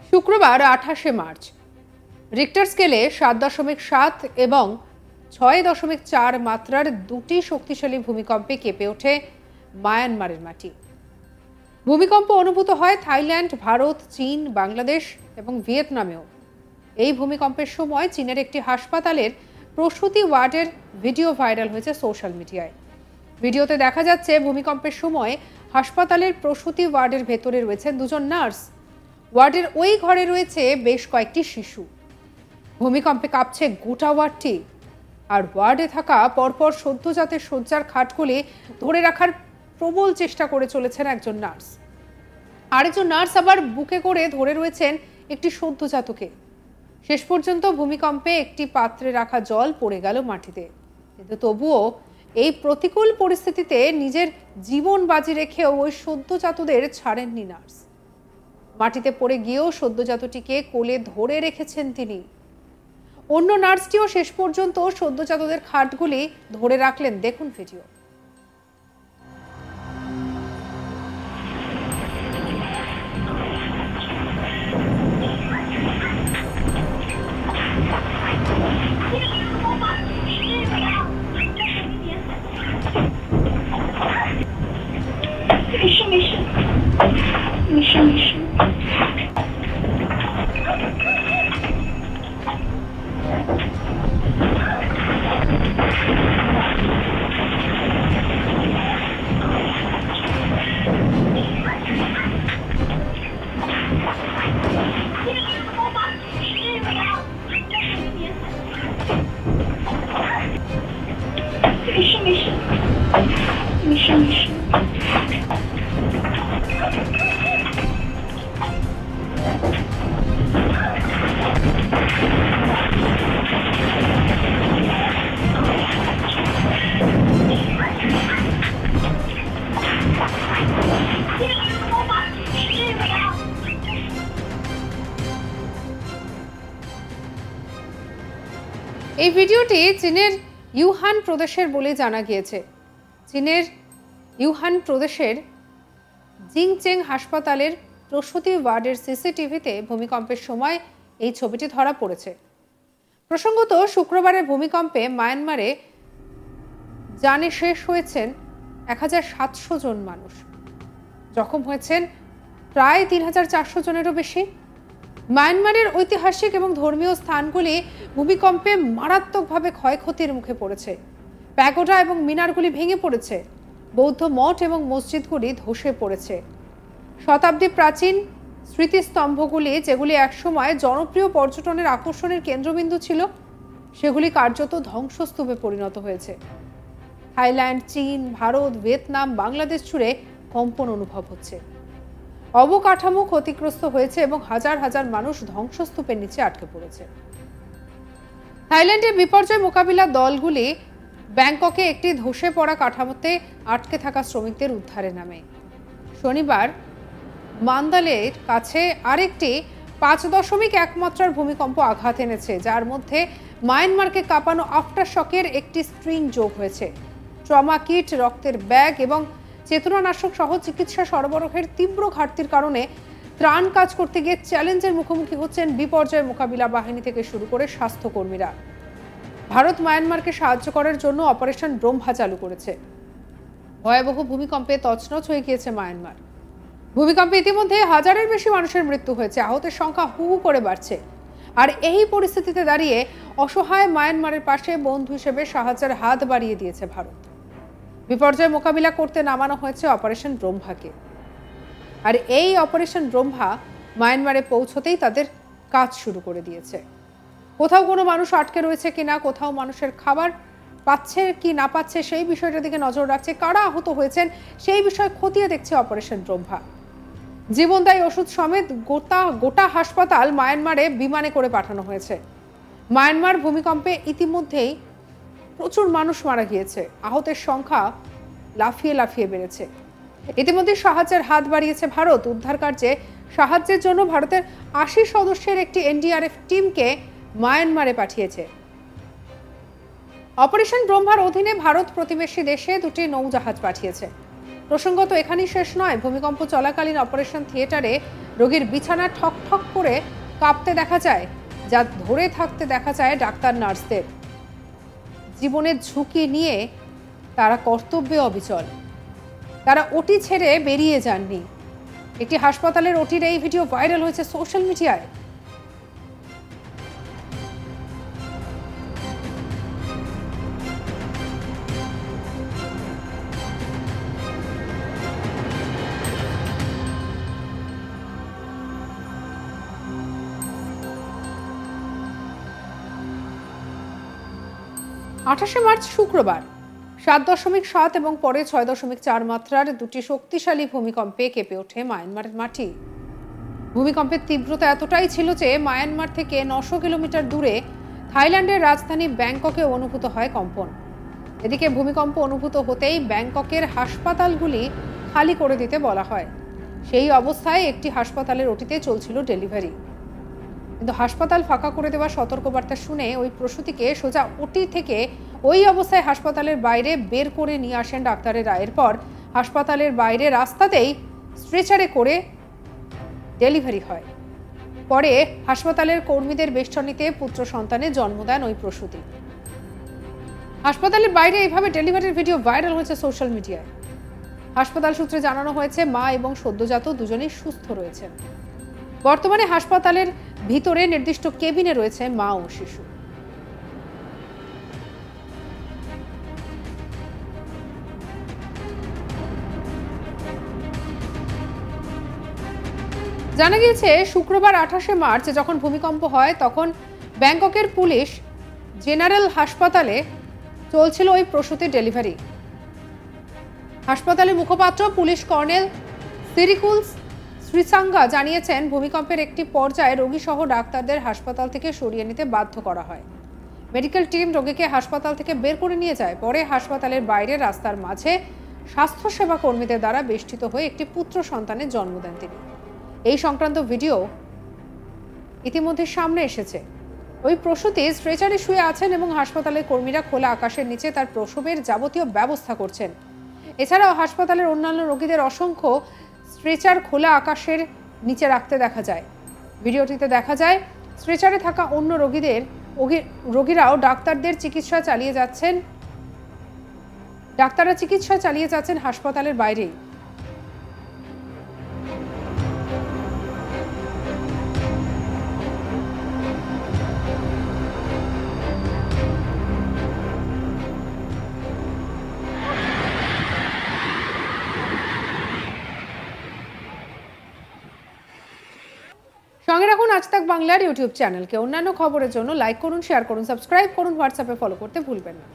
শুক্রবার 28শে March Richter স্কেলে 7.7 এবং 6.4 মাত্রার দুটি শক্তিশালী ভূমিকম্পে কেঁপে ওঠে মায়ানমারের মাটি। ভূমিকম্প অনুভূত হয় থাইল্যান্ড, ভারত, চীন, বাংলাদেশ এবং ভিয়েতনামেও। এই ভূমিকম্পের সময় চীনের একটি হাসপাতালের প্রসূতি ওয়ার্ডের ভিডিও ভাইরাল হয়েছে সোশ্যাল মিডিয়ায়। ভিডিওতে দেখা যাচ্ছে ভূমিকম্পের সময় হাসপাতালের প্রসূতি ওয়ার্ডের ভেতরে রয়েছেন দুজন নার্স। ওয়ার্ডের ওই ঘরে রয়েছে বেশ কয়েকটি শিশু। ভূমিকম্পে কাঁপছে গোটা ওয়ার্ডটি, আর ওয়ার্ডে থাকা পরপর সদ্যজাতের শয্যার খাটগুলি ধরে রাখার প্রবল চেষ্টা করে চলেছেন একজন নার্স। আরেকজন নার্স আবার বুকে করে ধরে রয়েছেন একটি সদ্যজাতকে। শেষ পর্যন্ত ভূমিকম্পে একটি পাত্রে রাখা জল পড়ে গেল মাটিতে, কিন্তু তবুও এই প্রতিকূল পরিস্থিতিতে নিজের জীবন বাজি রেখেও ওই সদ্যজাতদের ছাড়েননি নার্স। মাটিতে পড়ে গিয়েও সদ্যজাতটিকে কোলে ধরে রেখেছেন তিনি। অন্য নার্সটিও শেষ পর্যন্ত সদ্যজাতদের খাটগুলি ধরে রাখলেন। দেখুন ভিডিও। এই ভিডিওটি চীনের ইউহান প্রদেশের বলে জানা গিয়েছে। চীনের ইউহান প্রদেশের জিংচেং হাসপাতালের প্রসূতি ওয়ার্ডের সিসিটিভিতে ভূমিকম্পের সময় এই ছবিটি ধরা পড়েছে। প্রসঙ্গত, শুক্রবারের ভূমিকম্পে মায়ানমারে জানে শেষ হয়েছেন 1700 জন মানুষ। জখম হয়েছেন প্রায় 3400 জনেরও বেশি। মায়ানমারের ঐতিহাসিক এবং ধর্মীয় স্থানগুলি ভূমিকম্পে মারাত্মকভাবে ক্ষয়ক্ষতির মুখে পড়েছে। প্যাগোডা এবং মিনারগুলি ভেঙে পড়েছে। বৌদ্ধ মঠ এবং মসজিদগুলি ধসে পড়েছে। শতাব্দী প্রাচীন স্মৃতিস্তম্ভগুলি, যেগুলি একসময় জনপ্রিয় পর্যটনের আকর্ষণের কেন্দ্রবিন্দু ছিল, সেগুলি কার্যত ধ্বংসস্তূপে পরিণত হয়েছে। থাইল্যান্ড, চীন, ভারত, ভিয়েতনাম, বাংলাদেশ জুড়ে কম্পন অনুভব হচ্ছে। অবকাঠামো ক্ষতিগ্রস্ত হয়েছে এবং হাজার হাজার মানুষ ধ্বংসস্তূপের নিচে আটকে পড়েছে। থাইল্যান্ডের বিপর্যয় মোকাবিলা দলগুলি ব্যাংককে একটি ধসে পড়া কাঠামোতে আটকে থাকা শ্রমিকদের উদ্ধারে নামে। শনিবার মান্দালের কাছে আরেকটি 5.1 মাত্রার ভূমিকম্প আঘাত এনেছে, যার মধ্যে মায়ানমারকে কাঁপানো আফটার শকের একটি স্ট্রিং যোগ হয়েছে। ট্রমা কিট, রক্তের ব্যাগ এবং চেতনানাশক সহ চিকিৎসা সরবরাহের তীব্র ঘাটতির কারণে ত্রাণ কাজ করতে গিয়ে চ্যালেঞ্জের মুখোমুখি হচ্ছেন বিপর্যয় মোকাবিলা বাহিনী থেকে শুরু করে স্বাস্থ্যকর্মীরা। ভারত মায়ানমারকে সাহায্য করার জন্য অপারেশন ব্রহ্মা চালু করেছে। ভয়াবহ ভূমিকম্পে তছনছ হয়ে গিয়েছে মায়ানমার। ভূমিকম্পে ইতিমধ্যে হাজারের বেশি মানুষের মৃত্যু হয়েছে। আহতের সংখ্যা হু হু করে বাড়ছে। আর এই পরিস্থিতিতে দাঁড়িয়ে অসহায় মায়ানমারের পাশে বন্ধু হিসেবে সাহায্যের হাত বাড়িয়ে দিয়েছে ভারত। বিপর্যয় মোকাবিলা করতে নামানো হয়েছে অপারেশন ব্রহ্মাকে। আর এই অপারেশন ব্রহ্মা মায়ানমারে পৌঁছতেই তাদের কাজ শুরু করে দিয়েছে। কোথাও কোনো মানুষ আটকে রয়েছে কিনা, কোথাও মানুষের খাবার পাচ্ছে কি না পাচ্ছে সেই বিষয়টার দিকে নজর রাখছে, কারা আহত হয়েছেন সেই বিষয় খতিয়ে দেখছে অপারেশন ব্রহ্মা। জীবনদায়ী ওষুধ সমেত গোটা হাসপাতাল মায়ানমারে বিমানে করে পাঠানো হয়েছে। মায়ানমার ভূমিকম্পে ইতিমধ্যেই প্রচুর মানুষ মারা গিয়েছে। আহতের সংখ্যা লাফিয়ে লাফিয়ে বেড়েছে। ইতিমধ্যে সাহায্যের হাত বাড়িয়েছে ভারত। উদ্ধার কার্যে সাহায্যের জন্য ভারতের 80 সদস্যের একটি এনডিআরএফ টিমকে মায়ানমারে পাঠিয়েছে। অপারেশন ব্রহ্মার অধীনে ভারত প্রতিবেশী দেশে দুটি নৌজাহাজ পাঠিয়েছে। প্রসঙ্গত, এখানেই শেষ নয়। ভূমিকম্প চলাকালীন অপারেশন থিয়েটারে রোগীর বিছানা ঠক ঠক করে কাঁপতে দেখা যায়, যা ধরে থাকতে দেখা যায় ডাক্তার নার্সদের। জীবনের ঝুঁকি নিয়ে তারা কর্তব্যে অবিচল। তারা ওটি ছেড়ে বেরিয়ে যাননি। একটি হাসপাতালের ওটির এই ভিডিও ভাইরাল হয়েছে সোশ্যাল মিডিয়ায়। আঠাশে মার্চ শুক্রবার 7.7 এবং পরে 6.4 মাত্রার দুটি শক্তিশালী ভূমিকম্পে কেঁপে ওঠে মায়ানমারের মাটি। ভূমিকম্পের তীব্রতা এতটাই ছিল যে মায়ানমার থেকে 900 কিলোমিটার দূরে থাইল্যান্ডের রাজধানী ব্যাংককে অনুভূত হয় কম্পন। এদিকে ভূমিকম্প অনুভূত হতেই ব্যাংককের হাসপাতালগুলি খালি করে দিতে বলা হয়। সেই অবস্থায় একটি হাসপাতালের ওটিতে চলছিল ডেলিভারি, কিন্তু হাসপাতাল ফাঁকা করে দেওয়ার সতর্কবার্তা শুনে ওই প্রসূতিকে সোজা ওটি থেকে ওই অবস্থায় হাসপাতালের বাইরে বের করে নিয়ে আসেন ডাক্তারেরা। এরপর হাসপাতালের বাইরে রাস্তাতেই স্ট্রেচারে করে ডেলিভারি হয়। পরে হাসপাতালের কর্মীদের বেষ্টনীতে পুত্র সন্তানের জন্ম দেন ওই প্রসূতি। হাসপাতালের বাইরে এইভাবে ডেলিভারির ভিডিও ভাইরাল হয়েছে সোশ্যাল মিডিয়ায়। হাসপাতাল সূত্রে জানানো হয়েছে মা এবং সদ্যজাত দুজনেই সুস্থ রয়েছেন। বর্তমানে হাসপাতালের ভিতরে নির্দিষ্ট কেবিনে রয়েছে মা ও শিশু। জানা গিয়েছে শুক্রবার 28শে মার্চ যখন ভূমিকম্প হয় তখন ব্যাংককের পুলিশ জেনারেল হাসপাতালে চলছিল ওই প্রসূতির ডেলিভারি। হাসপাতালের মুখপাত্র পুলিশ কর্নেল সিরিকুলস শ্রীসাঙ্গা জানিয়েছেন, ভূমিকম্পের একটি পর্যায়ে রোগী সহ ডাক্তারদের হাসপাতাল থেকে সরিয়ে নিতে বাধ্য করা হয়। মেডিকেল টিম রোগীকে হাসপাতাল থেকে বের করে নিয়ে যায়। পরে হাসপাতালের বাইরে রাস্তার মাঝে স্বাস্থ্যসেবা কর্মীদের দ্বারা বেষ্টিত হয়ে একটি পুত্র সন্তানের জন্ম দেন তিনি। এই সংক্রান্ত ভিডিও ইতিমধ্যে সামনে এসেছে। ওই প্রসূতি স্ট্রেচারে শুয়ে আছেন এবং হাসপাতালের কর্মীরা খোলা আকাশের নিচে তার প্রসবের যাবতীয় ব্যবস্থা করছেন। এছাড়াও হাসপাতালের অন্যান্য রোগীদের অসংখ্য স্ট্রেচার খোলা আকাশের নিচে রাখতে দেখা যায়। ভিডিওটিতে দেখা যায় স্ট্রেচারে থাকা অন্য রোগীরাও ডাক্তাররা চিকিৎসা চালিয়ে যাচ্ছেন হাসপাতালের বাইরেই। সঙ্গে রাখুন আজ তাক বাংলার ইউটিউব চ্যানেলকে। অন্যান্য খবরের জন্য লাইক করুন, শেয়ার করুন, সাবস্ক্রাইব করুন, হোয়াটসঅ্যাপে ফলো করতে ভুলবেন না।